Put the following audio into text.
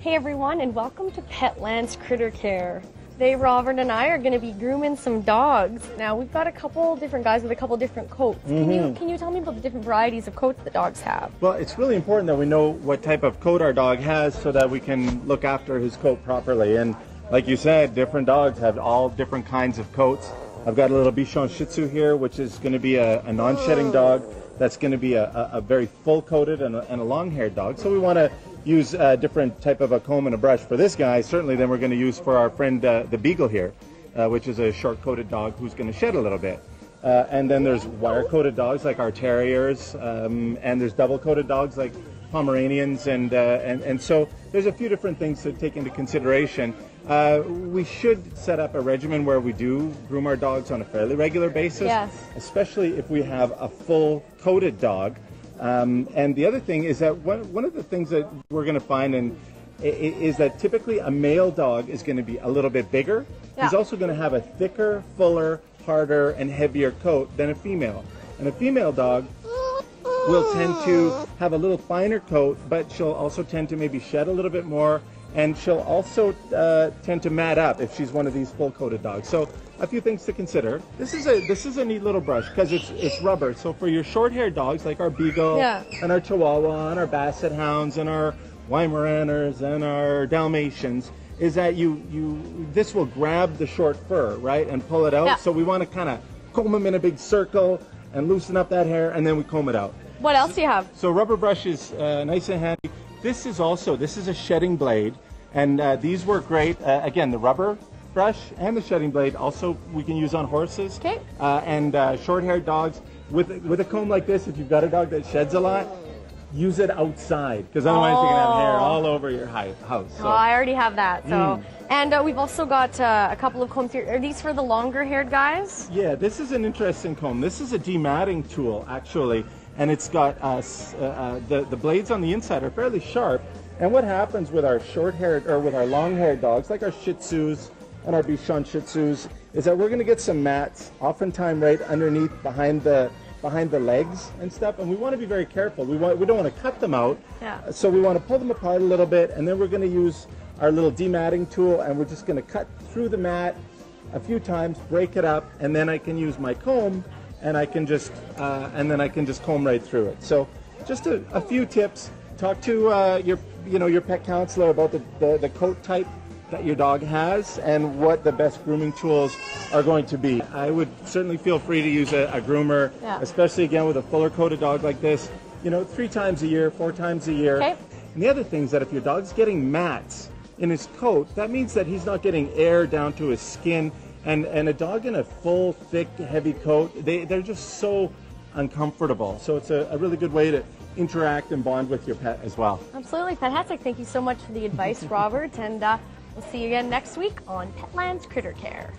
Hey everyone, and welcome to Petland's Critter Care. Today Robert and I are going to be grooming some dogs. Now we've got a couple different guys with a couple different coats. Can you tell me about the different varieties of coats that dogs have? Well, it's really important that we know what type of coat our dog has so that we can look after his coat properly. And like you said, different dogs have all different kinds of coats. I've got a little Bichon Shih Tzu here, which is going to be a non-shedding dog. That's going to be a very full-coated and a long-haired dog. So we want to use a different type of a comb and a brush for this guy, certainly than we're going to use for our friend the Beagle here, which is a short-coated dog who's going to shed a little bit. And then there's wire-coated dogs like our terriers, and there's double-coated dogs like Pomeranians, and so there's a few different things to take into consideration. We should set up a regimen where we do groom our dogs on a fairly regular basis, yes, especially if we have a full-coated dog. And the other thing is that one of the things that we're going to find is that typically a male dog is going to be a little bit bigger. Yeah. He's also going to have a thicker, fuller, harder, and heavier coat than a female. And a female dog will tend to have a little finer coat, but she'll also tend to maybe shed a little bit more, and she'll also tend to mat up if she's one of these full-coated dogs. So a few things to consider. This is a neat little brush because it's rubber. So for your short-haired dogs like our Beagle, yeah, and our Chihuahua and our Basset Hounds and our Weimaraners and our Dalmatians, is that this will grab the short fur, right, and pull it out. Yeah. So we want to kind of comb them in a big circle and loosen up that hair, and then we comb it out. What else do you have? So rubber brush is nice and handy. This is a shedding blade, and these work great. Again, the rubber brush and the shedding blade also we can use on horses. Okay. And short-haired dogs with a comb like this. If you've got a dog that sheds a lot, use it outside, because otherwise you're gonna have hair all over your house. So. Oh, I already have that. So, and we've also got a couple of combs here. Are these for the longer-haired guys? Yeah, this is an interesting comb. This is a dematting tool actually. And it's got the blades on the inside are fairly sharp. And what happens with our short-haired or with our long-haired dogs, like our Shih Tzus and our Bichon Shih Tzus, is that we're going to get some mats, oftentimes right underneath behind the legs and stuff. And we want to be very careful. We don't want to cut them out. Yeah. So we want to pull them apart a little bit, and then we're going to use our little dematting tool, and we're just going to cut through the mat a few times, break it up, and then I can use my comb. And I can just, then I can just comb right through it. So, just a few tips. Talk to your pet counselor about the coat type that your dog has and what the best grooming tools are going to be. I would certainly feel free to use a groomer, yeah, especially again with a fuller coated dog like this. 3 times a year, 4 times a year. Okay. And the other thing is that if your dog's getting mats in his coat, that means that he's not getting air down to his skin. And a dog in a full, thick, heavy coat, they're just so uncomfortable. So it's a really good way to interact and bond with your pet as well. Absolutely fantastic. Thank you so much for the advice, Robert. And we'll see you again next week on Petland's Critter Care.